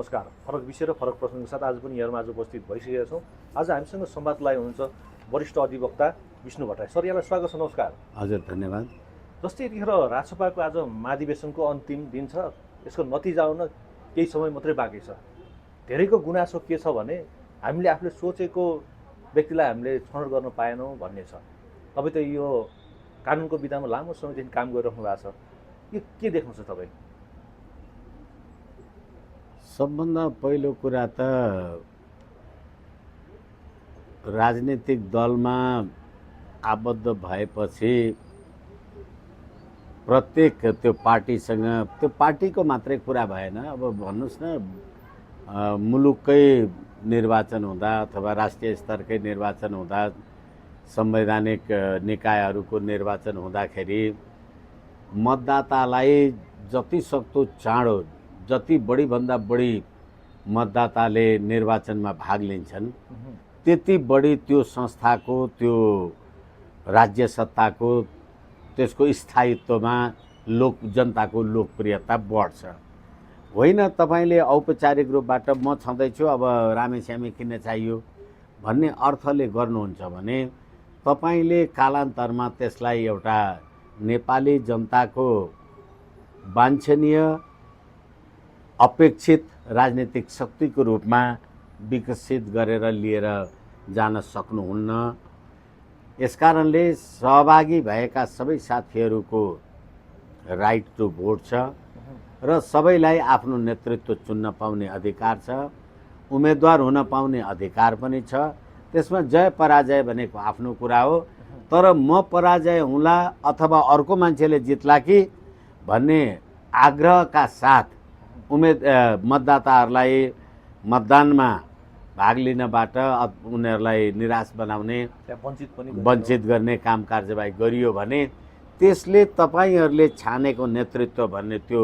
नमस्कार। फरक विषय र फरक प्रसङ्गका साथ आज पनि यहाँहरूमा आज उपस्थित भइसकेका छौँ। आज हामीसँग संवादलाई हुनुहुन्छ वरिष्ठ अधिवक्ता विष्णु भट्टराई। सर, यहाँलाई स्वागत छ। नमस्कार। हजुर, धन्यवाद। जस्तै यतिखेर राजसभाको आज महाधिवेशनको अन्तिम दिन छ। यसको नतिजा आउन केही समय मात्रै बाँकी छ। धेरैको गुनासो के छ भने हामीले आफूले सोचेको व्यक्तिलाई हामीले छनौट गर्न पाएनौँ भन्ने छ। तपाईँ त यो कानुनको विधामा लामो समयदेखि काम गरिराख्नु भएको छ। यो के देख्नुहुन्छ तपाईँ? सबभन्दा पहिलो कुरा त राजनीतिक दलमा आबद्ध भएपछि प्रत्येक त्यो पार्टीसँग, त्यो पार्टीको मात्रै कुरा भएन, अब भन्नुहोस् न, मुलुककै निर्वाचन हुँदा अथवा राष्ट्रिय स्तरकै निर्वाचन हुँदा, संवैधानिक निकायहरूको निर्वाचन हुँदाखेरि मतदातालाई जति सक्दो चाँडो, जति बढीभन्दा बढी मतदाताले निर्वाचनमा भाग लिन्छन् त्यति बढी त्यो संस्थाको, त्यो राज्य सत्ताको, त्यसको स्थायित्वमा जनताको लोकप्रियता बढ्छ। होइन तपाईँले औपचारिक रूपबाट म छँदैछु अब रामेछ्यामे किन चाहियो भन्ने अर्थले गर्नुहुन्छ भने तपाईँले कालान्तरमा त्यसलाई एउटा नेपाली जनताको वाञ्छनीय अपेक्षित राजनीतिक शक्तिको रूपमा विकसित गरेर लिएर जान सक्नुहुन्न। यसकारणले सहभागी भएका सबै साथीहरूको राइट टु भोट छ र सबैलाई आफ्नो नेतृत्व चुन्न पाउने अधिकार छ, उम्मेदवार हुन पाउने अधिकार पनि छ। त्यसमा जय पराजय भनेको आफ्नो कुरा हो, तर म पराजय हुँला अथवा अर्को मान्छेले जित्ला कि भन्ने आग्रहका साथ मतदाताहरूलाई मतदानमा भाग लिनबाट उनीहरूलाई निराश बनाउने, वञ्चित गर्ने काम कारबाही गरियो भने त्यसले तपाईँहरूले छानेको नेतृत्व भन्ने त्यो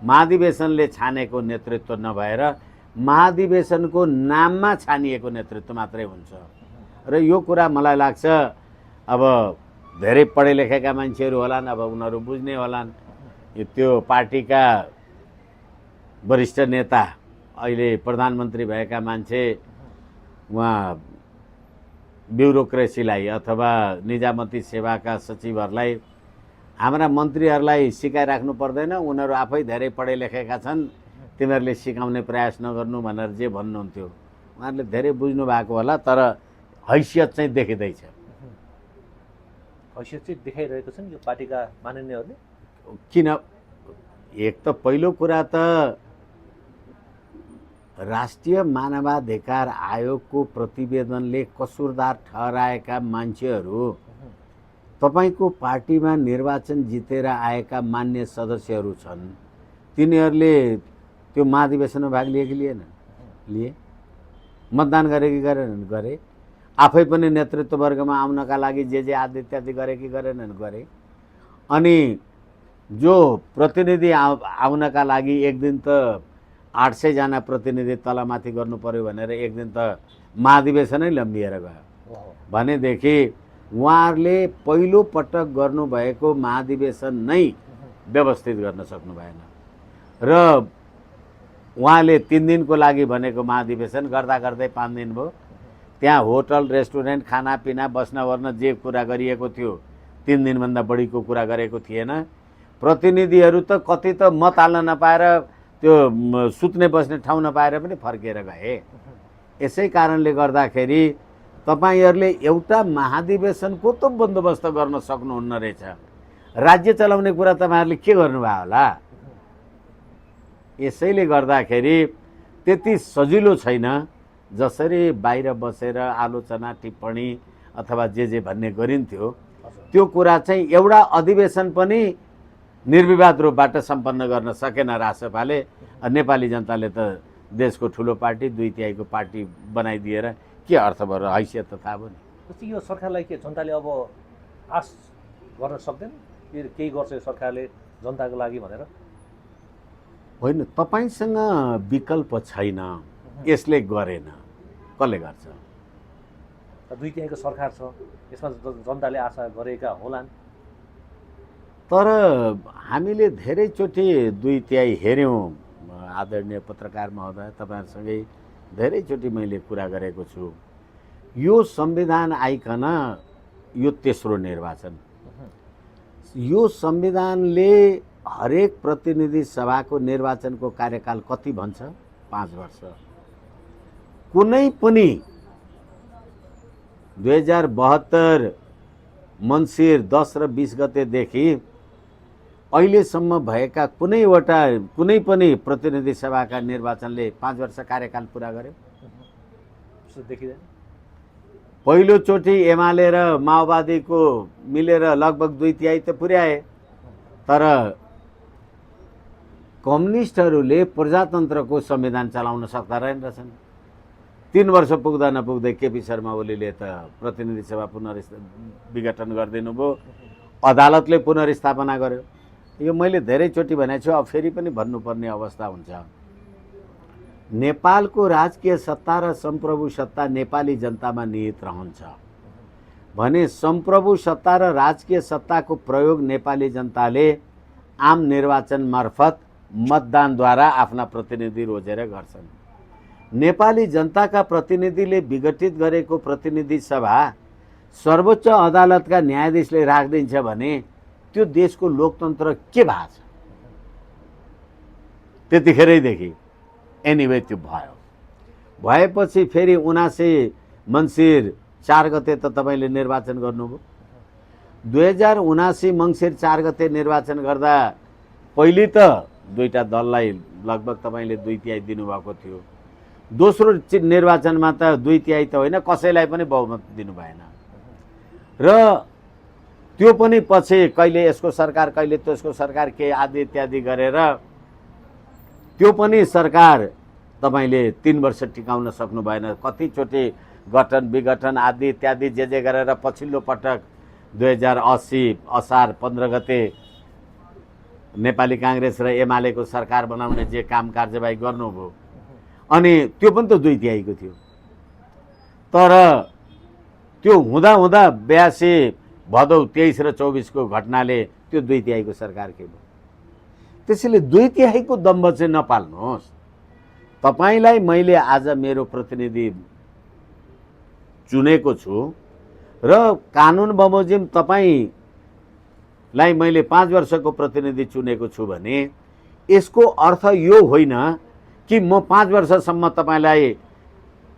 महाधिवेशनले छानेको नेतृत्व नभएर महाधिवेशनको नाममा छानिएको नेतृत्व मात्रै हुन्छ। र यो कुरा मलाई लाग्छ अब धेरै पढे लेखेका मान्छेहरू होलान्, अब उनीहरू बुझ्ने होलान्। त्यो पार्टीका वरिष्ठ नेता, अहिले प्रधानमन्त्री भएका मान्छे, उहाँ ब्युरोक्रेसीलाई अथवा निजामती सेवाका सचिवहरूलाई, हाम्रा मन्त्रीहरूलाई सिकाइराख्नु पर्दैन, उनीहरू आफै धेरै पढे लेखेका छन्, तिनीहरूले सिकाउने प्रयास नगर्नु भनेर जे भन्नुहुन्थ्यो। उहाँहरूले धेरै बुझ्नु भएको होला, तर हैसियत चाहिँ देखिँदैछ। हैसियत चाहिँ देखाइरहेको छन् यो पार्टीका माननीयहरूले। किन? एक त पहिलो कुरा त राष्ट्रिय मानवाधिकार आयोगको प्रतिवेदनले कसुरदार ठहराएका मान्छेहरू तपाईको पार्टीमा निर्वाचन जितेर आएका मान्य सदस्यहरू छन्। तिनीहरूले त्यो महाधिवेशनमा भाग लिए कि लिएन? लिए। मतदान गरे कि गरेनन्? गरे। आफै पनि नेतृत्व वर्गमा आउनका लागि जे आदि इत्यादि गरे कि गरेनन्? गरे। अनि जो प्रतिनिधि आउनका लागि एक दिन त 800 जना प्रतिनिधि तलमाथि गर्नु पर्यो भनेर एक दिन त महाधिवेशनै लम्बिएर गयो भनेदेखि उहाँहरूले पहिलो पटक गर्नुभएको महाधिवेशन नै व्यवस्थित गर्न सक्नु भएन र उहाँले 3 दिनको लागि भनेको महाधिवेशन गर्दा गर्दै 5 दिन भयो। त्यहाँ होटल, रेस्टुरेन्ट, खानापिना, बस्न ओर्न जे कुरा गरिएको थियो 3 दिनभन्दा बढीको कुरा गरेको थिएन। प्रतिनिधिहरू त कति त मत हाल्न नपाएर, त्यो सुत्ने बस्ने ठाउँ नपाएर पनि फर्केर गए। यसै कारणले गर्दाखेरि तपाईहरूले एउटा महाधिवेशनको त बन्दोबस्त गर्न सक्नुहुन्न रहेछ। राज्य चलाउने कुरा तपाईहरूले के गर्नुभयो होला? यसैले गर्दाखेरि त्यति सजिलो छैन। जसरी बाहिर बसेर आलोचना, टिप्पणी अथवा जे भन्ने गरिन्थ्यो, त्यो कुरा चाहिँ एउटा अधिवेशन पनि निर्विवाद रूपबाट सम्पन्न गर्न सकेन राजसभाले। नेपाली जनताले त देशको ठुलो पार्टी, 2/3 पार्टी बनाइदिएर के अर्थ भयो? हैसियत त थाहा भयो नि। यो सरकारलाई के जनताले अब आश गर्न सक्दैन? केही गर्छ यो सरकारले जनताको लागि भनेर? होइन, तपाईसँग विकल्प छैन। यसले गरेन, कसले गर्छ? 2/3 सरकार छ, यसमा जनताले आशा गरेका होलान्। तर हामीले धेरैचोटि 2/3 हेऱ्यौँ आदरणीय पत्रकार महोदय, तपाईँहरूसँगै धेरैचोटि मैले कुरा गरेको छु। यो संविधान आइकन यो तेस्रो निर्वाचन। यो संविधानले हरेक प्रतिनिधि सभाको निर्वाचनको कार्यकाल कति भन्छ? 5 वर्ष। कुनै पनि 2072 मङ्सिर 10 र 20 गतेदेखि अहिलेसम्म भएका कुनै पनि प्रतिनिधि सभाका निर्वाचनले 5 वर्ष कार्यकाल पुरा गर्यो? देखिँदैन। पहिलोचोटि एमाले र माओवादीको मिलेर लगभग 2/3 त पुर्याए, तर कम्युनिस्टहरूले प्रजातन्त्रको संविधान चलाउन सक्दा रहेनछन्। 3 वर्ष पुग्दा नपुग्दै केपी शर्मा ओलीले त प्रतिनिधि सभा विघटन गरिदिनु भयो, अदालतले पुनर्स्थापना गर्यो। यो मैले धेरैचोटि भनेको छु, अब फेरि पनि भन्नुपर्ने अवस्था हुन्छ। नेपालको राजकीय सत्ता र सम्प्रभु सत्ता नेपाली जनतामा निहित रहन्छ भने सम्प्रभु सत्ता र राजकीय सत्ताको प्रयोग नेपाली जनताले आम निर्वाचन मार्फत मतदानद्वारा आफ्ना प्रतिनिधि रोजेर गर्छन्। नेपाली जनताका प्रतिनिधिले विघटित गरेको प्रतिनिधि सभा सर्वोच्च अदालतका न्यायाधीशले राखिदिन्छ भने त्यो देशको लोकतन्त्र के भएको छ? त्यतिखेरैदेखि एनिवे त्यो भएपछि फेरि 79 मङ्सिर 4 गते त तपाईँले निर्वाचन गर्नुभयो। 2079 मङ्सिर 4 गते निर्वाचन गर्दा पहिले त दुईटा दललाई लगभग तपाईँले 2/3 दिनुभएको थियो। दोस्रो निर्वाचनमा त 2/3 त होइन, कसैलाई पनि बहुमत दिनु भएन र त्यो पनि पछि कहिले यसको सरकार कहिले त्यसको सरकार के आदि इत्यादि गरेर त्यो पनि सरकार तपाईँले 3 वर्ष टिकाउन सक्नु भएन। कतिचोटि गठन विघटन आदि इत्यादि जे गरेर पछिल्लो पटक 2080 असार 15 गते नेपाली काङ्ग्रेस र एमालेको सरकार बनाउने जे काम कार्यवाही गर्नुभयो, अनि त्यो पनि त 2/3 को थियो। तर त्यो हुँदा 82 भदौ 23 र 24 को घटनाले त्यो 2/3 को सरकार के भयो? त्यसैले 2/3 को दम्भ चाहिँ नपाल्नुहोस्। तपाईलाई मैले आज मेरो प्रतिनिधि चुनेको छु र कानुन बमोजिम तपाईलाई मैले 5 वर्षको प्रतिनिधि चुनेको छु भने यसको अर्थ यो होइन कि म 5 वर्षसम्म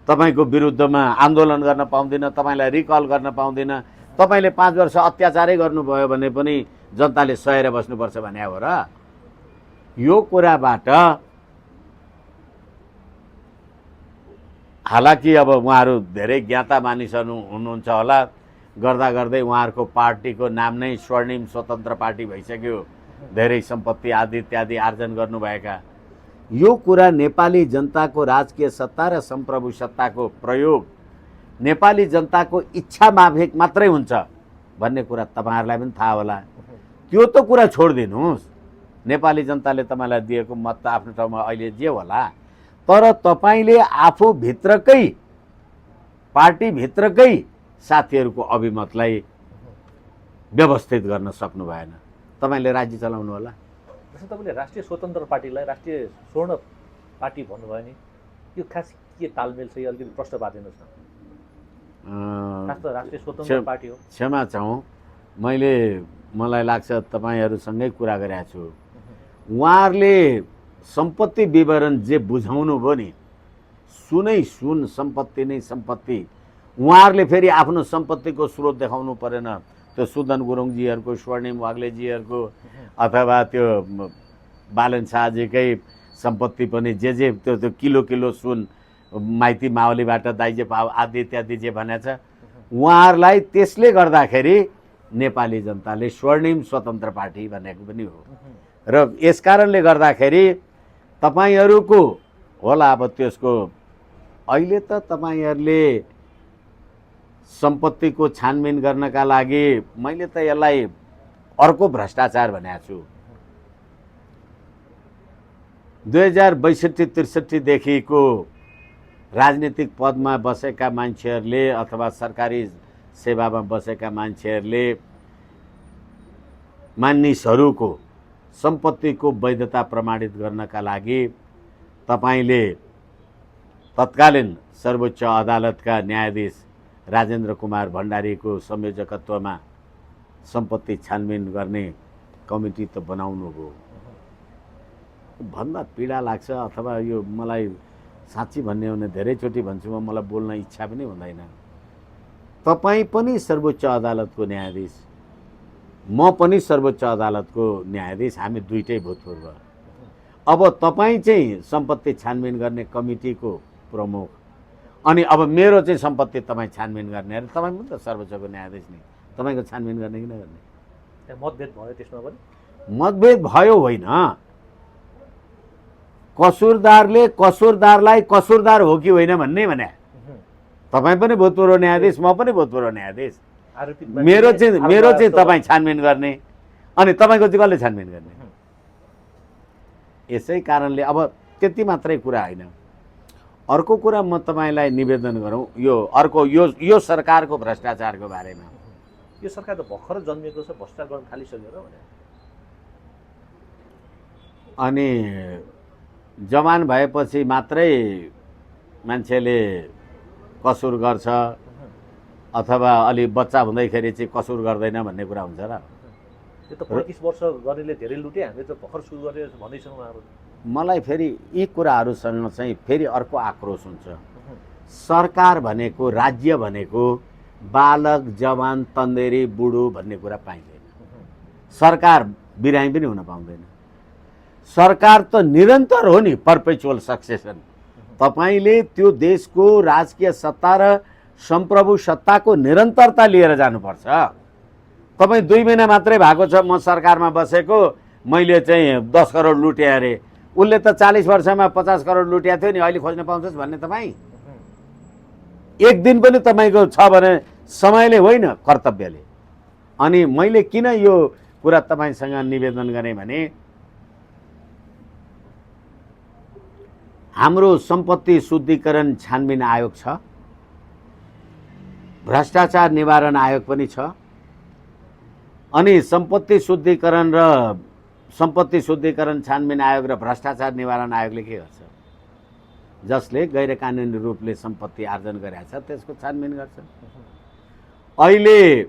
तपाईको विरुद्धमा आन्दोलन गर्न पाउँदिनँ, तपाईलाई रिकल गर्न पाउँदिनँ, तपाईले 5 वर्ष अत्याचारै गर्नुभयो भने पनि जनताले सहेर बस्नुपर्छ भने हो र? यो कुराबाट हालाकि अब उहाँहरू धेरै ज्ञाता मानिसहरू हुनुहुन्छ होला, गर्दा गर्दै उहाँहरूको पार्टीको नाम नै स्वर्णिम स्वतन्त्र पार्टी भइसक्यो, धेरै सम्पत्ति आदि इत्यादि आर्जन गर्नुभएका। यो कुरा नेपाली जनताको राजकीय सत्ता र सम्प्रभु सत्ताको प्रयोग नेपाली जनताको इच्छा माफिक मात्रै हुन्छ भन्ने कुरा तपाईहरुलाई पनि थाहा होला। त्यो त कुरा छोड्दिनुस्, नेपाली जनताले तपाईलाई दिएको मत त आफ्नो ठाउँमा अहिले जे होला, तर तपाईले आफू भित्रकै पार्टी भित्रकै साथीहरुको अभिमतलाई व्यवस्थित गर्न सक्नु भएन। तपाईले राज्य चलाउनु होला। जस्तो तपाईले राष्ट्रिय स्वतन्त्र पार्टीलाई राष्ट्रिय स्वर्ण पार्टी भन्नुभयो नि, यो खास के तालमेल छ? यो अलिकति प्रश्न पार्दिनुस् न। खास त राष्ट्रिय स्वतन्त्र पार्टी हो। क्षमा चाहौँ, मलाई लाग्छ तपाईहरुसँगै कुरा गरेको छु। उहाँहरुले सम्पत्ति विवरण जे बुझाउनु भयो नि, सुनै सुन सम्पत्ति नै सम्पत्ति। उहाँहरुले फेरि आफ्नो सम्पत्तिको स्रोत देखाउनु परेन। त्यो सुदन गुरुङजीहरुको, स्वर्णिम वाग्लेजीहरुको अथवा त्यो बालन शाहजीकै सम्पत्ति पनि जे त्यो किलो किलो सुन माइती मावलीबाट दाइजे पाव आदि इत्यादि जे भनेछ, उहाँहरुलाई त्यसले गर्दाखेरि नेपाली जनताले स्वर्णिम स्वतन्त्र पार्टी भनेको पनि हो। र यसकारणले गर्दाखेरि तपाईहरुको होला अब त्यसको अहिले त तपाईहरुले सम्पत्तिको छानबिन गर्नका लागि मैले त यसलाई अर्को भ्रष्टाचार भनेको छु। 2062-63 देखिको राजनीतिक पदमा बसेका मान्छेहरुले अथवा सरकारी सेवामा बसेका मान्छेहरुले मानिसहरुको सम्पत्तिको वैधता प्रमाणित गर्नका लागि तपाईले तत्कालीन सर्वोच्च अदालतका न्यायाधीश राजेन्द्र कुमार भण्डारीको संयोजकत्वमा सम्पत्ति छानबिन गर्ने कमिटी त बनाउनु हो भन्दा पीडा लाग्छ। अथवा यो मलाई साँच्ची भन्ने हो भने धेरैचोटि भन्छु म, मलाई बोल्न इच्छा पनि हुँदैन। तपाईँ पनि सर्वोच्च अदालतको न्यायाधीश, म पनि सर्वोच्च अदालतको न्यायाधीश, हामी दुईटै भूतपूर्व। अब तपाईँ चाहिँ सम्पत्ति छानबिन गर्ने कमिटीको प्रमुख, अनि अब मेरो चाहिँ सम्पत्ति तपाईँ छानबिन गर्ने अरे, तपाईँ पनि त सर्वोच्चको न्यायाधीश नि, तपाईँको छानबिन गर्ने कि नगर्ने? त्यहाँ मतभेद भयो त्यसमा पनि? मतभेद भयो होइन, कसुरदारले कसुरदारलाई कसुरदार हो कि होइन भन्ने भने। तपाईँ पनि भूतपूर्व न्यायाधीश, म पनि भूतपूर्व न्यायाधीश। मेरो चाहिँ तपाईँ छानबिन गर्ने, अनि तपाईँको चाहिँ कसले छानबिन गर्ने? यसै कारणले अब त्यति मात्रै कुरा होइन। अर्को कुरा म तपाईँलाई निवेदन गरौँ, यो अर्को यो सरकारको भ्रष्टाचारको बारेमा। यो सरकार त भर्खर जन्मिएको छ, भ्रष्टाचार गर्न थालिसक्यो र भने। अनि जवान भएपछि मात्रै मान्छेले कसुर गर्छ अथवा अलि बच्चा हुँदैखेरि चाहिँ कसुर गर्दैन भन्ने कुरा हुन्छ र? त्यो त 35 वर्ष गर्नेले धेरै लुटे, हामीले त भर्खर सुरु गरेर भन्दैछौँ उहाँहरू। मलाई फेरि यी कुराहरूसँग चाहिँ फेरि अर्को आक्रोश हुन्छ। सरकार भनेको, राज्य भनेको बालक, जवान, तन्देरी, बुढो भन्ने कुरा पाइँदैन। सरकार बिरामी पनि हुन पाउँदैन। सरकार त निरन्तर हो नि, पर्पेचुअल सक्सेसन। तपाईले त्यो देशको राजकीय सत्ता र सम्प्रभु सत्ताको निरन्तरता लिएर जानुपर्छ। तपाईँ 2 महिना मात्रै भएको छ म सरकारमा बसेको, मैले चाहिँ 10 करोड लुटेँ अरे, उसले त 40 वर्षमा 50 करोड लुटेको थियो नि, अहिले खोज्न पाउँछस् भन्ने तपाईँ? एक दिन पनि तपाईँको छ भने समयले होइन, कर्तव्यले। अनि मैले किन यो कुरा तपाईँसँग निवेदन गरेँ भने हाम्रो सम्पत्ति शुद्धिकरण छानबिन आयोग छ, भ्रष्टाचार निवारण आयोग पनि छ, अनि सम्पत्ति शुद्धिकरण छानबिन आयोग र भ्रष्टाचार निवारण आयोगले के गर्छ? जसले गैर कानुनी रूपले सम्पत्ति आर्जन गरेको छ त्यसको छानबिन गर्छ। अहिले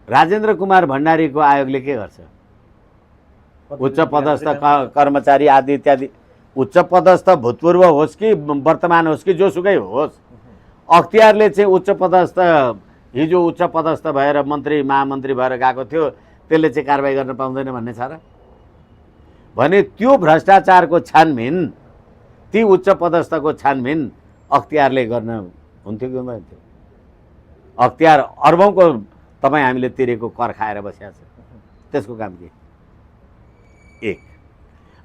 राजेन्द्र कुमार भण्डारीको आयोगले के गर्छ? उच्च पदस्थ कर्मचारी आदि इत्यादि, उच्च पदस्थ भूतपूर्व होस् कि वर्तमान होस् कि जोसुकै होस्, अख्तियारले चाहिँ उच्च पदस्थ, हिजो उच्च पदस्थ भएर मन्त्री महामन्त्री भएर गएको थियो, त्यसले चाहिँ कारबाही गर्न पाउँदैन भन्ने छ र? भने त्यो भ्रष्टाचारको छानबिन, ती उच्च पदस्थको छानबिन अख्तियारले गर्न हुन्थ्यो कि हुँदैन थियो? अख्तियार अर्बौंको तपाईँ हामीले तिरेको कर खाएर बसेको छ, त्यसको काम के? एक।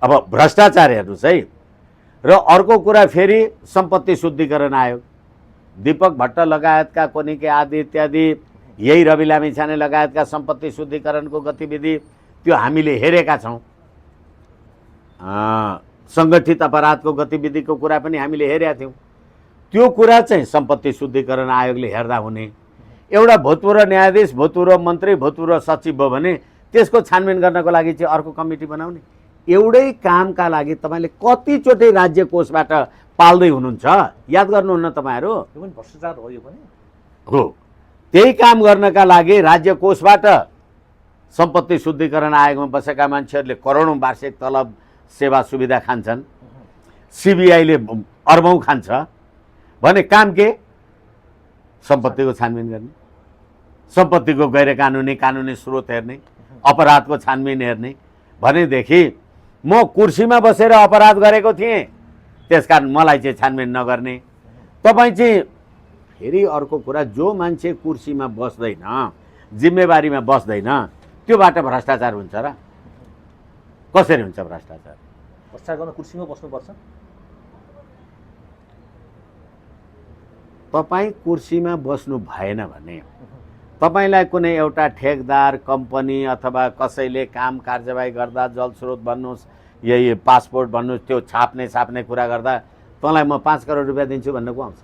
अब भ्रष्टाचार हेर्नुहोस् है। र अर्को कुरा फेरि सम्पत्ति शुद्धिकरण आयोग, दीपक भट्ट लगायतका कोनिके आदि इत्यादि, यही रवि लामिछाने लगायतका सम्पत्ति शुद्धिकरणको गतिविधि त्यो हामीले हेरेका छौँ। सङ्गठित अपराधको गतिविधिको कुरा पनि हामीले हेरेका थियौँ। त्यो कुरा चाहिँ सम्पत्ति शुद्धिकरण आयोगले हेर्दा हुने। एउटा भूतपूर्व न्यायाधीश, भूतपूर्व मन्त्री, भूतपूर्व सचिव भयो भने त्यसको छानबिन गर्नको लागि चाहिँ अर्को कमिटी बनाउने। एउटै कामका लागि तपाईँले कतिचोटि राज्य कोषबाट पाल्दै हुनुहुन्छ, याद गर्नुहुन्न तपाईँहरू? यो पनि भ्रष्टाचार हो, यो पनि हो। त्यही काम गर्नका लागि राज्य कोषबाट सम्पत्ति शुद्धिकरण आयोगमा बसेका मान्छेहरूले करोडौँ वार्षिक तलब सेवा सुविधा खान्छन्, सिबिआईले अर्बौं खान्छ भने काम के? सम्पत्तिको छानबिन गर्ने, सम्पत्तिको गैर कानुनी कानुनी स्रोत हेर्ने, अपराधको छानबिन हेर्ने। भनेदेखि म कुर्सीमा बसेर अपराध गरेको थिएँ, त्यसकारण मलाई चाहिँ छानबिन नगर्ने। तपाईँ चाहिँ फेरि अर्को कुरा, जो मान्छे कुर्सीमा बस्दैन, जिम्मेवारीमा बस्दैन, त्योबाट भ्रष्टाचार हुन्छ र? कसरी हुन्छ भ्रष्टाचार? भ्रष्टाचार गर्न कुर्सीमा बस्नुपर्छ? तपाईँ कुर्सीमा बस्नु भएन भने तपाईलाई कुनै एउटा ठेकदार, कम्पनी अथवा कसैले काम कारबाही गर्दा, जलस्रोत भन्नुहोस्, यही पासपोर्ट भन्नुहोस्, त्यो छाप्ने कुरा गर्दा तँलाई म 5 करोड रुपियाँ दिन्छु भन्ने को आउँछ?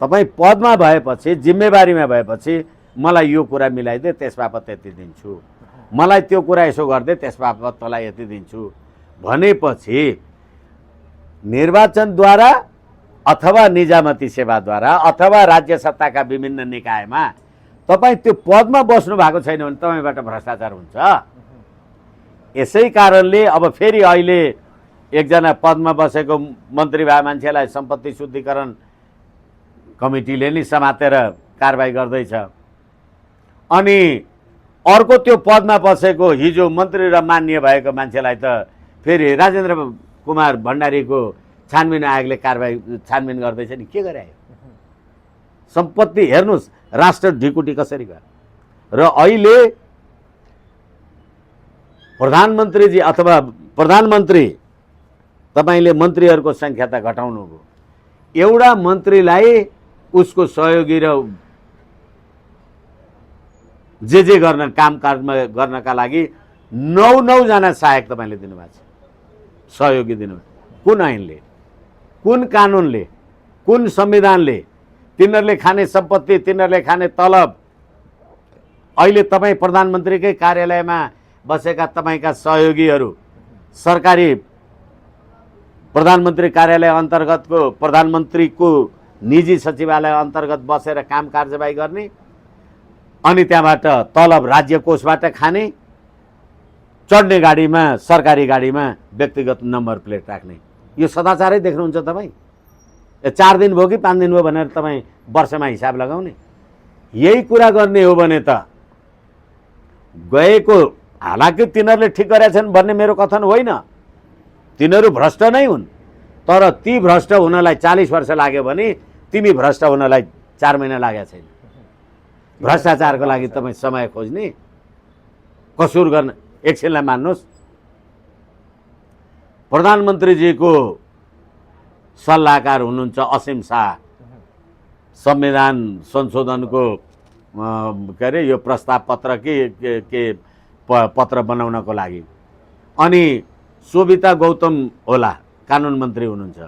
तपाईँ पदमा भएपछि, जिम्मेवारीमा भएपछि मलाई यो कुरा मिलाइदे, त्यसबापत त्यति दिन्छु। मलाई त्यो कुरा यसो गर्दै त्यसबापत तँलाई यति दिन्छु भनेपछि निर्वाचनद्वारा अथवा निजामती सेवाद्वारा अथवा राज्य सत्ताका विभिन्न निकायमा तपाईँ त्यो पदमा बस्नु भएको छैन भने तपाईँबाट भ्रष्टाचार हुन्छ। यसै कारणले अब फेरि अहिले एकजना पदमा बसेको मन्त्री भए मान्छेलाई सम्पत्ति शुद्धिकरण कमिटीले नि समातेर कारबाही गर्दैछ, अनि अर्को त्यो पदमा बसेको हिजो मन्त्री र मान्य भएको मान्छेलाई त फेरि राजेन्द्र कुमार भण्डारीको छानबिन आयोगले कारबाही छानबिन गर्दैछ नि। के गरे सम्पत्ति हेर्नुहोस् राष्ट्र ढिकुटी कसरी भयो। र अहिले प्रधानमन्त्रीजी अथवा प्रधानमन्त्री तपाईले मन्त्रीहरूको संख्या त घटाउनु भयो, एउटा मन्त्रीलाई उसको सहयोगी र जे गर्न कामकाजमा गर्नका लागि 9 जना सहायक तपाईले दिनुभएको छ, सहयोगी दिनुभएको। कुन ऐनले, कुन कानुनले, कुन संविधानले? तिनीहरूले खाने सम्पत्ति, तिनीहरूले खाने तलब, अहिले तपाईँ प्रधानमन्त्रीकै कार्यालयमा बसेका तपाईँका सहयोगीहरू सरकारी प्रधानमन्त्री कार्यालय अन्तर्गतको प्रधानमन्त्रीको निजी सचिवालय अन्तर्गत बसेर काम कारबाही गर्ने, अनि त्यहाँबाट तलब राज्य कोषबाट खाने, चढ्ने गाडीमा सरकारी गाडीमा व्यक्तिगत नम्बर प्लेट राख्ने। यो सदाचारै देख्नुहुन्छ तपाईँ? 4 दिन भयो कि 5 दिन भयो भनेर तपाईँ वर्षमा हिसाब लगाउने? यही कुरा गर्ने हो भने त गएको, हालाकि तिनीहरूले ठिक गरेछन् भन्ने मेरो कथन होइन, तिनीहरू भ्रष्ट नै हुन्, तर ती भ्रष्ट हुनलाई 40 वर्ष लाग्यो भने तिमी भ्रष्ट हुनलाई 4 महिना लागेको छैन। भ्रष्टाचारको लागि तपाईँ समय खोज्ने, कसुर गर्न एकछिनलाई मान्नुहोस्। प्रधानमन्त्रीजीको सल्लाहकार हुनुहुन्छ असीम शाह, संविधान संशोधनको के अरे यो प्रस्ताव पत्र के पत्र बनाउनको लागि, अनि शोभिता गौतम होला कानुन मन्त्री हुनुहुन्छ।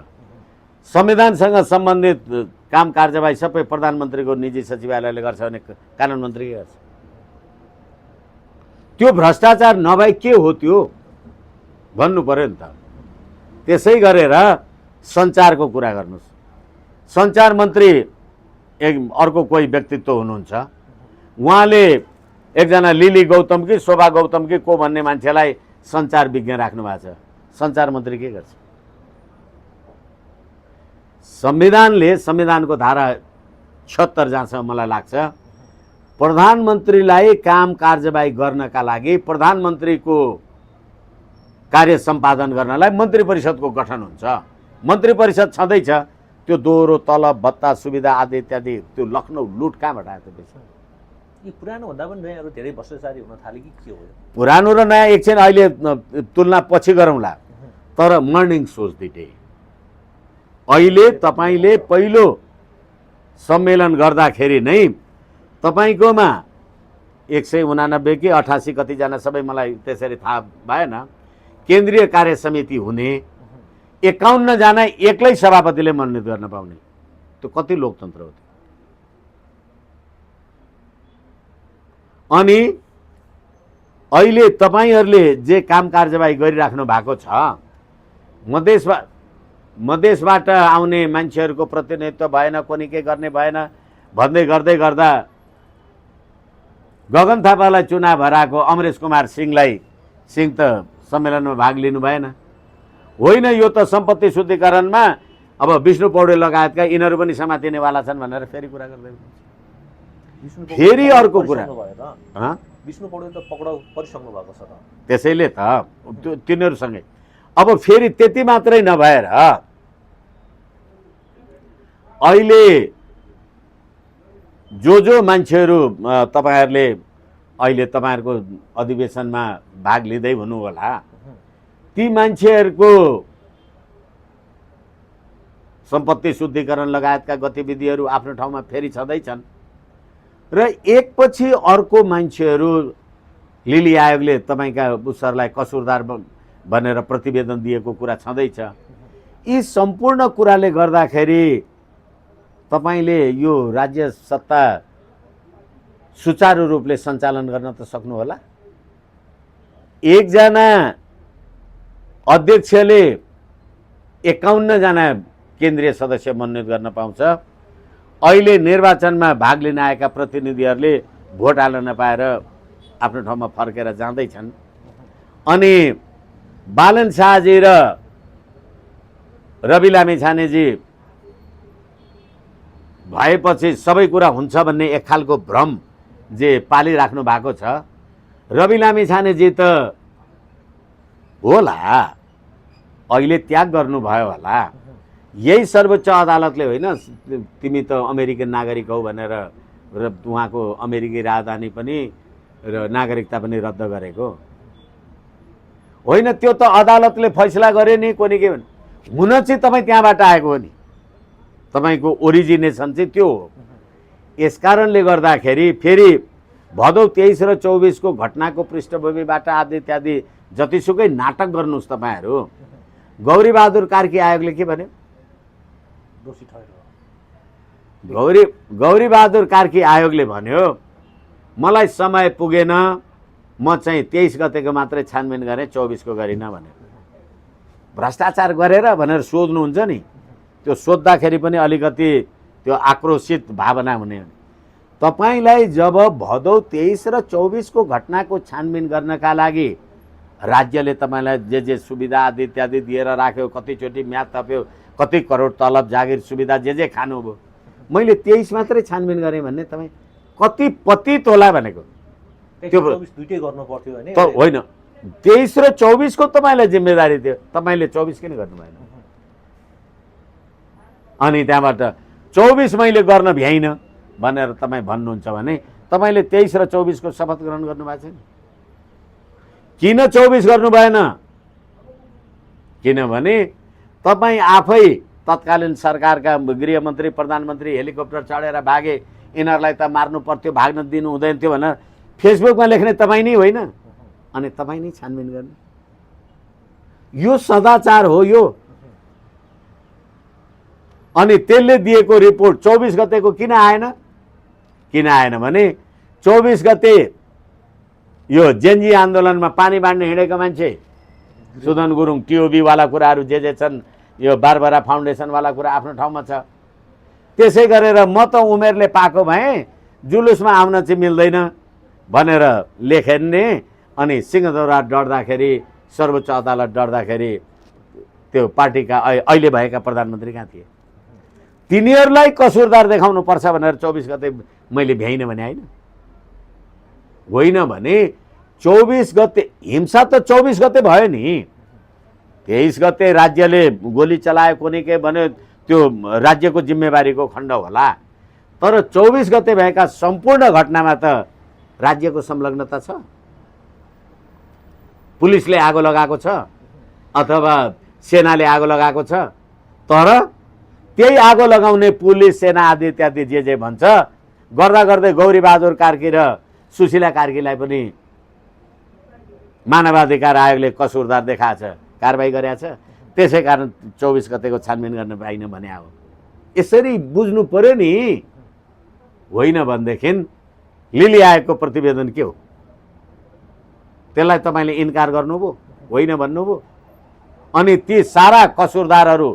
संविधानसँग सम्बन्धित काम कारबाही सबै प्रधानमन्त्रीको निजी सचिवालयले गर्छ भने कानुन मन्त्री के गर्छ? त्यो भ्रष्टाचार नभई के हो त्यो भन्नु पर्यो नि त। त्यसै गरेर सञ्चारको कुरा गर्नुहोस्। सञ्चार मन्त्री एक अर्को कोही व्यक्तित्व हुनुहुन्छ, उहाँले एकजना लिली गौतम कि शोभा गौतम कि को भन्ने मान्छेलाई सञ्चार विज्ञ राख्नु भएको छ। सञ्चार मन्त्री के गर्छ? संविधानले, संविधानको धारा 76 जहाँसम्म मलाई लाग्छ, प्रधानमन्त्रीलाई काम कारबाही गर्नका लागि प्रधानमन्त्रीको कार्य सम्पादन गर्नलाई मन्त्री परिषदको गठन हुन्छ। मन्त्री परिषद छँदैछ, त्यो दोहोरो तलब भत्ता सुविधा आदि इत्यादि त्यो लखनऊ लुट कहाँबाट आयो त? बेसी यी पुरानो भन्दा पनि नयाँहरू धेरै भ्रष्टाचारी हुन थाले कि के हो? पुरानो र नयाँ एकछिन अहिले तुलना पछि गरौँला, तर मर्निङ सोच दुइटै। अहिले तपाईले पहिलो सम्मेलन गर्दाखेरि नै तपाईकोमा 189 कि 88 कतिजना सबै मलाई त्यसरी थाहा भएन, केन्द्रीय कार्य समिति हुने 51 जना एक्लै सभापतिले मनोनित गर्न पाउने। त्यो कति लोकतन्त्र हो? अनि अहिले तपाईहरूले जे काम कारबाही गरिराख्नु भएको छ, मधेसबाट आउने मान्छेहरूको प्रतिनिधित्व भएन, कोनी के गर्ने भएन भन्दै गर्दै गर्दा गगन थापालाई चुनाव हराएको अमरेश कुमार सिंह त सम्मेलनमा भाग लिनु भएन। होइन, यो त सम्पत्ति शुद्धिकरणमा अब विष्णु पौडेल लगायतका यिनीहरू पनि समातिनेवाला छन् भनेर फेरि कुरा गर्दै हुनुहुन्छ। फेरि अर्को कुरा, विष्णु पौडेल त पक्राउ परिसक्नु भएको छ त, त्यसैले त तिनीहरूसँगै अब फेरि त्यति मात्रै नभएर अहिले जो मान्छेहरू तपाईहरुले अहिले तपाईहरुको अधिवेशनमा भाग लिँदै हुनु होला, ती मान्छेहरूको सम्पत्ति शुद्धिकरण लगायतका गतिविधिहरू आफ्नो ठाउँमा फेरि छँदैछन् र एकपछि अर्को मान्छेहरू लिली आयोगले तपाईका उसहरूलाई कसुरदार भनेर प्रतिवेदन दिएको कुरा छँदैछ। यी सम्पूर्ण कुराले गर्दाखेरि तपाईले यो राज्य सत्ता सुचारू रूपले सञ्चालन गर्न त सक्नु होला? एकजना अध्यक्षले 51 जना केन्द्रीय सदस्य मनोनित गर्न पाउँछ। अहिले निर्वाचनमा भाग लिन आएका प्रतिनिधिहरूले भोट हाल्न नपाएर आफ्नो ठाउँमा फर्केर जाँदैछन्। अनि बालन शाहजी र रवि लामिछानेजी भएपछि सबै कुरा हुन्छ भन्ने एक खालको भ्रम जे पालिराख्नु भएको छ। रवि लामिछानेजी त होला अहिले त्याग गर्नुभयो होला। यही सर्वोच्च अदालतले होइन तिमी त अमेरिकन नागरिक हौ भनेर र उहाँको अमेरिकी राजधानी पनि र नागरिकता पनि रद्द गरेको होइन। त्यो त अदालतले फैसला गरे नि कोनी के भने हुन चाहिँ तपाईँ त्यहाँबाट आएको हो नि, तपाईँको ओरिजिनेसन चाहिँ त्यो हो। यसकारणले गर्दाखेरि फेरि भदौ 23 र 24 को घटनाको पृष्ठभूमिबाट आदि इत्यादि जतिसुकै नाटक गर्नुहोस् तपाईँहरू। गौरीबहादुर कार्की आयोगले के भन्यो? दोषी ठहर्यो। गौरीबहादुर कार्की आयोगले भन्यो मलाई समय पुगेन, म चाहिँ 23 गतेको मात्रै छानबिन गरेँ, 24 को गरिनँ भनेर। भ्रष्टाचार गरेर भनेर सोध्नुहुन्छ नि, त्यो सोद्धाखेरि पनि अलिकति त्यो आक्रोशित भावना हुने हो। तपाईलाई जब भदौ 23 र 24 को घटनाको छानबिन गर्नका लागि राज्यले तपाईलाई जे सुविधा आदि इत्यादि दिएर राख्यो, कतिचोटि म्याद थप्यो, कति करोड तलब जागिर सुविधा जे खानुभयो, मैले 23 मात्रै छानबिन गरेँ भन्ने तपाईँ कति पतित होला भनेको। त्यो 24 दुईटै गर्नु पर्थ्यो हैन? होइन, 23 र 24 को तपाईलाई जिम्मेदारी थियो, तपाईले 24 किन गर्नु भएन? अनि त्यहाँबाट 24 मैले गर्न भ्याइन भनेर तपाईँ भन्नुहुन्छ भने तपाईले 23 र 24 को शपथ ग्रहण गर्नु भएको छैन। किन 24 गर्नु भएन? किनभने तपाईँ आफै तत्कालीन सरकारका गृहमन्त्री प्रधानमन्त्री हेलिकप्टर चढेर भागे, यिनीहरूलाई त मार्नु पर्थ्यो, भाग्न दिनु हुँदैन थियो भनेर फेसबुकमा लेख्ने तपाईँ नै होइन? अनि तपाईँ नै छानबिन गर्ने? यो सदाचार हो यो। अनि त्यसले दिएको रिपोर्ट 24 गतेको किन आएन? किन आएन भने 24 गते यो जेनजी आन्दोलनमा पानी बाँड्न हिँडेको मान्छे सुदन गुरुङ, टिओबी वाला कुराहरू जे छन्, यो बारबरा फाउन्डेसन वाला कुरा आफ्नो ठाउँमा छ। त्यसै गरेर म त उमेरले पाएको भएँ, जुलुसमा आउन चाहिँ मिल्दैन भनेर लेखेन्ने। अनि सिंहदरबार डढ्दाखेरि, सर्वोच्च अदालत डढ्दाखेरि त्यो पार्टीका अहिले भएका प्रधानमन्त्री कहाँ थिए? तिनीहरूलाई कसुरदार देखाउनु पर्छ भनेर 24 गते मैले भ्याइन भने होइन भने 24 गते हिंसा त 24 गते भयो नि। 23 गते राज्यले गोली चलायो कोनी के भन्यो, त्यो राज्यको जिम्मेवारीको खण्ड होला। तर 24 गते भएका सम्पूर्ण घटनामा त राज्यको संलग्नता छ। पुलिसले आगो लगाएको छ अथवा सेनाले आगो लगाएको छ। तर त्यही आगो लगाउने पुलिस, सेना आदि इत्यादि जे भन्छ गर्दा गर्दै गौरीबहादुर कार्की र सुशीला कार्कीलाई पनि मानवाधिकार आयोगले कसुरदार देखाएको छ, कारबाही गरेको छ। त्यसै कारण 24 गतेको छानबिन गर्न पाइन भने हो। यसरी बुझ्नु पर्यो नि। होइन भनेदेखि लिली आयोगको प्रतिवेदन के हो? त्यसलाई तपाईँले इन्कार गर्नुभयो, होइन भन्नुभयो। अनि ती सारा कसुरदारहरू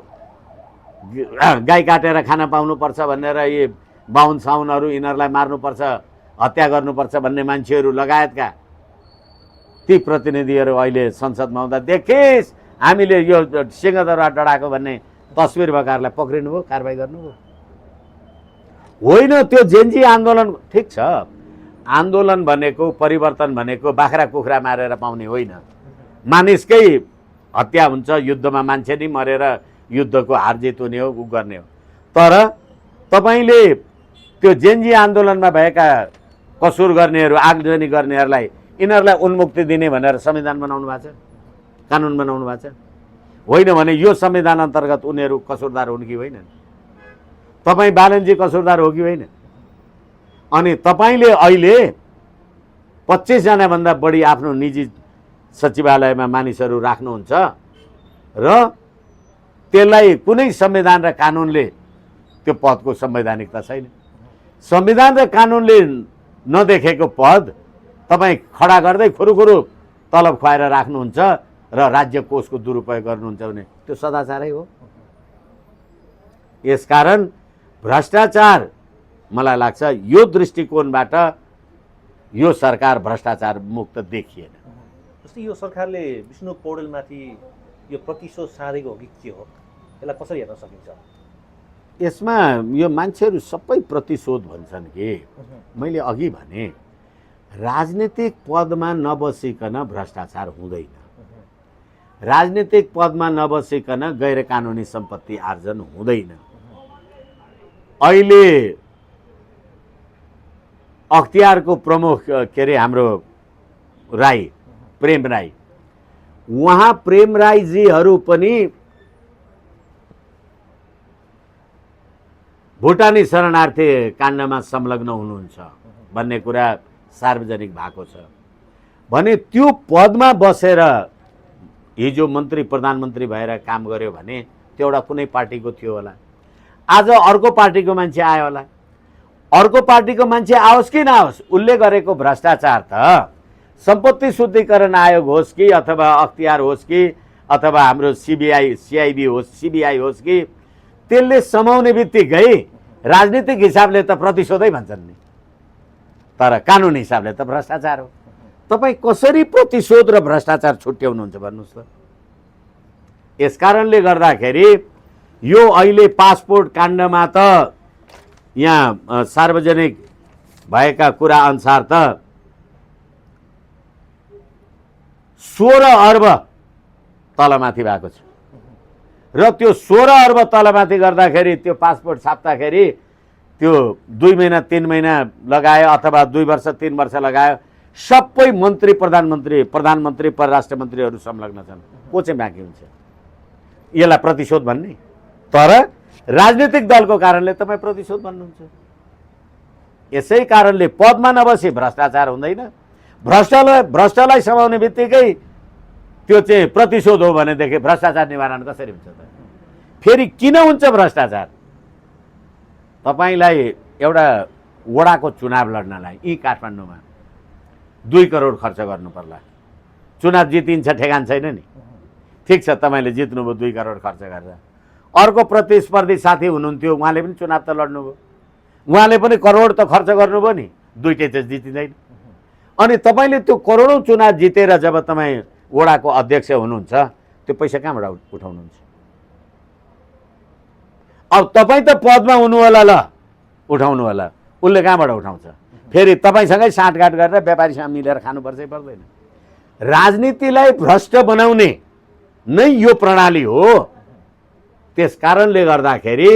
गाई काटेर खान पाउनुपर्छ भनेर यी बाहुन साउनहरू यिनीहरूलाई मार्नुपर्छ, हत्या गर्नुपर्छ भन्ने मान्छेहरू लगायतका ती प्रतिनिधिहरू अहिले संसदमा आउँदा देखिस् हामीले यो सिंहदरबार डढाएको भन्ने तस्बिर भएकाहरूलाई पक्रिनुभयो, कारबाही गर्नुभयो। होइन, त्यो जेनजी आन्दोलन ठिक छ, आन्दोलन भनेको परिवर्तन भनेको बाख्रा कुखुरा मारेर पाउने होइन। मानिसकै हत्या हुन्छ, युद्धमा मान्छे नै मरेर युद्धको हारजित हुने हो, उ गर्ने हो। तर तपाईले त्यो जेनजी आन्दोलनमा भएका कसुर गर्नेहरू, आगजनी गर्नेहरूलाई यिनीहरूलाई उन्मुक्ति दिने भनेर संविधान बनाउनु भएको छ, कानुन बनाउनु भएको छ। होइन भने यो संविधान अन्तर्गत उनीहरू कसुरदार हुन् कि होइनन्? तपाईँ बालनजी कसुरदार हो कि होइन? अनि तपाईँले अहिले 25 जना भन्दा बढी आफ्नो निजी सचिवालयमा मानिसहरू राख्नुहुन्छ र त्यसलाई कुनै संविधान र कानुनले त्यो पदको संवैधानिकता छैन। संविधान र कानुनले नदेखेको पद तपाईँ खडा गर्दै खुरुखुरु तलब खुवाएर राख्नुहुन्छ र राज्य कोषको दुरुपयोग गर्नुहुन्छ भने त्यो सदाचारै हो। यसकारण भ्रष्टाचार मलाई लाग्छ यो दृष्टिकोणबाट यो सरकार भ्रष्टाचार मुक्त देखिएन। जस्तै यो सरकारले विष्णु पौडेलमाथि यो प्रतिशोध साधेको हो कि के हो, यसलाई कसरी हेर्न सकिन्छ? यसमा यो मान्छेहरू सबै प्रतिशोध भन्छन् कि मैले अघि भने राजनीतिक पदमा नबसिकन भ्रष्टाचार हुँदैन, राजनीतिक पदमा नबसिकन गैर कानुनी सम्पत्ति आर्जन हुँदैन। अहिले अख्तियारको प्रमुख के अरे हाम्रो राई प्रेम राई, उहाँ प्रेम राईजीहरू पनि भुटानी शरणार्थी काण्डमा संलग्न हुनुहुन्छ भन्ने कुरा सार्वजनिक भएको छ भने त्यो पदमा बसेर हिजो मन्त्री प्रधानमन्त्री भएर काम गर्यो भने त्यो एउटा कुनै पार्टीको थियो होला, आज अर्को पार्टीको मान्छे आयो होला। अर्को पार्टीको मान्छे आओस् कि नआओस्, उसले गरेको भ्रष्टाचार त सम्पत्ति शुद्धिकरण आयोग होस् कि अथवा अख्तियार होस् कि अथवा हाम्रो सिआइबी होस् सिबिआई होस् कि त्यसले समाउने बित्तिकै राजनीतिक हिसाबले त प्रतिशोधै भन्छन् नि, तर कानुनी हिसाबले त भ्रष्टाचार हो। तपाईँ कसरी प्रतिशोध र भ्रष्टाचार छुट्याउनुहुन्छ भन्नुहोस् त? यसकारणले गर्दाखेरि यो अहिले पासपोर्ट काण्डमा त यहाँ सार्वजनिक भएका कुरा अनुसार त 16 अर्ब तलमाथि भएको छ र त्यो 16 अर्ब तलमाथि गर्दाखेरि त्यो पासपोर्ट छाप्दाखेरि त्यो 2 महिना 3 महिना लगायो अथवा 2 वर्ष 3 वर्ष लगायो, सबै मन्त्री प्रधानमन्त्री परराष्ट्र मन्त्रीहरू संलग्न छन्। को चाहिँ बाँकी हुन्छ यसलाई प्रतिशोध भन्ने? तर राजनीतिक दलको कारणले तपाईँ प्रतिशोध भन्नुहुन्छ। यसै कारणले पदमा नबसी भ्रष्टाचार हुँदैन। भ्रष्टलाई समाउने बित्तिकै त्यो चाहिँ प्रतिशोध हो भनेदेखि भ्रष्टाचार निवारण कसरी हुन्छ त? फेरि किन हुन्छ भ्रष्टाचार? तपाईँलाई एउटा वडाको चुनाव लड्नलाई यी काठमाडौँमा 2 करोड खर्च गर्नु पर्ला। चुनाव जितिन्छ ठेगान छैन नि। ठिक छ, तपाईँले जित्नुभयो 2 करोड खर्च गरेर। अर्को प्रतिस्पर्धी साथी हुनुहुन्थ्यो, उहाँले पनि चुनाव त लड्नुभयो, उहाँले पनि करोड त खर्च गर्नुभयो नि, दुईटै चाहिँ जितिँदैन। अनि तपाईँले त्यो करोडौँ चुनाव जितेर जब तपाईँ वडाको अध्यक्ष हुनुहुन्छ त्यो पैसा कहाँबाट उठाउनुहुन्छ? अब तपाईँ त पदमा हुनु होला, ल उठाउनु होला, उसले कहाँबाट उठाउँछ? फेरि तपाईँसँगै साँठगाँठ गरेर व्यापारीसँग मिलेर खानुपर्छ पर्दैन? राजनीतिलाई भ्रष्ट बनाउने नै यो प्रणाली हो। त्यस कारणले गर्दाखेरि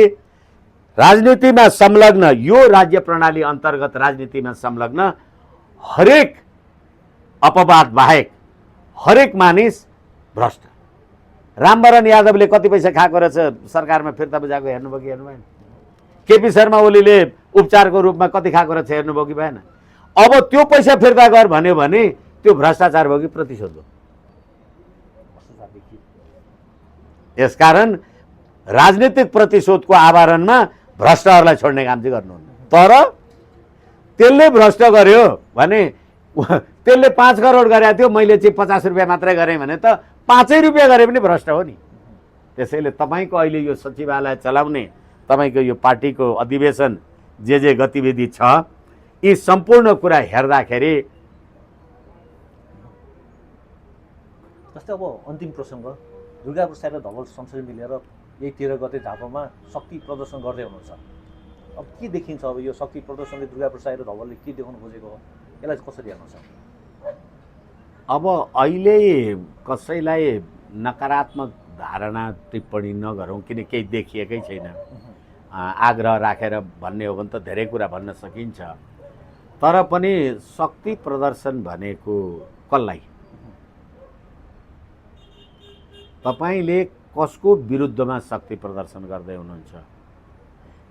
राजनीतिमा संलग्न यो राज्य प्रणाली अन्तर्गत राजनीतिमा संलग्न हरेक अपवाद बाहेक हरेक मानिस भ्रष्ट। रामवरण यादवले कति पैसा खाएको रहेछ सरकारमा फिर्ता बुझाएको हेर्नुभयो कि हेर्नु भएन? केपी शर्मा ओलीले उपचारको रूपमा कति खाएको रहेछ हेर्नुभयो कि भएन? अब त्यो पैसा फिर्ता गर भन्यो भने त्यो भ्रष्टाचार भयो कि प्रतिशोध हो? यसकारण राजनीतिक प्रतिशोधको आवरणमा भ्रष्टहरूलाई छोड्ने काम चाहिँ गर्नुहुन्न। तर त्यसले भ्रष्ट गर्यो भने त्यसले 5 करोड गरेको थियो, मैले चाहिँ 50 रुपियाँ मात्रै गरेँ भने त 5 रुपियाँ गरे पनि भ्रष्ट हो नि। त्यसैले तपाईँको अहिले यो सचिवालय चलाउने तपाईँको यो पार्टीको अधिवेशन जे गतिविधि छ यी सम्पूर्ण कुरा हेर्दाखेरि जस्तै अब अन्तिम प्रसङ्ग दुर्गाप्रसाद र धवल संसदले मिलेर 13 गते झापामा शक्ति प्रदर्शन गर्दै हुनुहुन्छ। अब के देखिन्छ? अब यो शक्ति प्रदर्शनले दुर्गाप्रसाद र धवलले के देखाउनु खोजेको हो, यसलाई कसरी हेर्नु छ? अब अहिले कसैलाई नकारात्मक धारणा टिप्पणी नगरौँ, किन केही देखिएकै छैन। आग्रह राखेर भन्ने हो भने त धेरै कुरा भन्न सकिन्छ, तर पनि शक्ति प्रदर्शन भनेको कसलाई? तपाईँले कसको विरुद्धमा शक्ति प्रदर्शन गर्दै हुनुहुन्छ?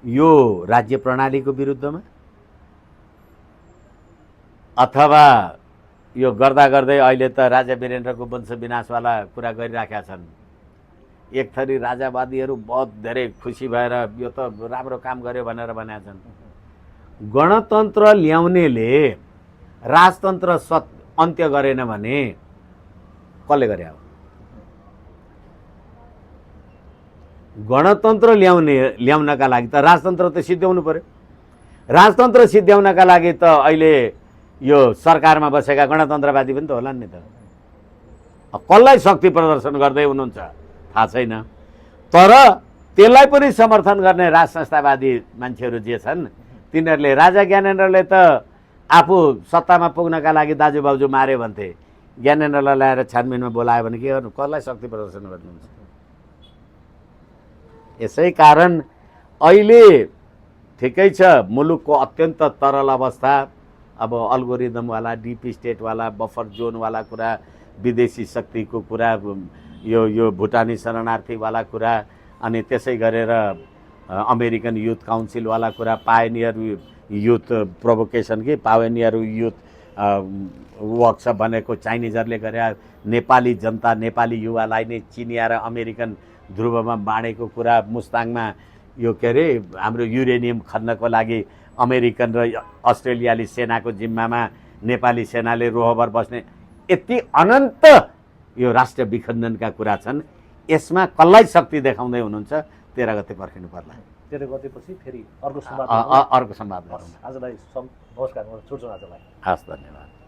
यो राज्य प्रणालीको विरुद्धमा अथवा यो गर्दा गर्दै अहिले त राजा वीरेन्द्रको वंश विनाशवाला कुरा गरिराखेका छन्। एक थरी राजावादीहरू बहुत धेरै खुसी भएर यो त राम्रो काम गर्यो भनेर भनेका छन्। गणतन्त्र ल्याउनेले राजतन्त्र अन्त्य गरेन भने कसले गरे हो? गणतन्त्र ल्याउनका लागि त राजतन्त्र त सिद्ध्याउनु पर्यो। राजतन्त्र सिद्ध्याउनका लागि त अहिले यो सरकारमा बसेका गणतन्त्रवादी पनि त होलान् नि त। कसलाई शक्ति प्रदर्शन गर्दै हुनुहुन्छ थाहा छैन, तर त्यसलाई पनि समर्थन गर्ने राज संस्थावादी मान्छेहरू जे छन् तिनीहरूले राजा ज्ञानेन्द्रले त आफू सत्तामा पुग्नका लागि दाजुभाउजू मारे भन्थे, ज्ञानेन्द्रलाई ल्याएर छानबिनमा बोलायो भने के गर्नु, कसलाई शक्ति प्रदर्शन गर्नुहुन्छ? यसै कारण अहिले ठिकै छ, मुलुकको अत्यन्त तरल अवस्था, अब अल्गोरिदमवाला डिप स्टेटवाला बफर जोनवाला कुरा, विदेशी शक्तिको कुरा, यो भुटानी शरणार्थीवाला कुरा, अनि त्यसै गरेर अमेरिकन युथ काउन्सिलवाला कुरा, पायोनियर युथ प्रोभोकेसन कि पायोनियर युथ वर्कसप भनेको चाइनिजहरूले गरे, नेपाली जनता नेपाली युवालाई नै चिनिया र अमेरिकन ध्रुवमा बाँडेको कुरा, मुस्ताङमा यो के अरे हाम्रो युरेनियम खन्नको लागि अमेरिकन र अस्ट्रेलियाली सेनाको जिम्मामा नेपाली सेनाले रोहबर बस्ने, यति अनन्त यो राष्ट्र विखण्डनका कुरा छन्। यसमा कसलाई शक्ति देखाउँदै हुनुहुन्छ 13 गते पर्खिनु पर्ला। 13 गतेपछि फेरि अर्को संवाद अर्को संवाद गरौँ। आजलाई नमस्कार, म छुट्छु आजलाई। हस्, धन्यवाद।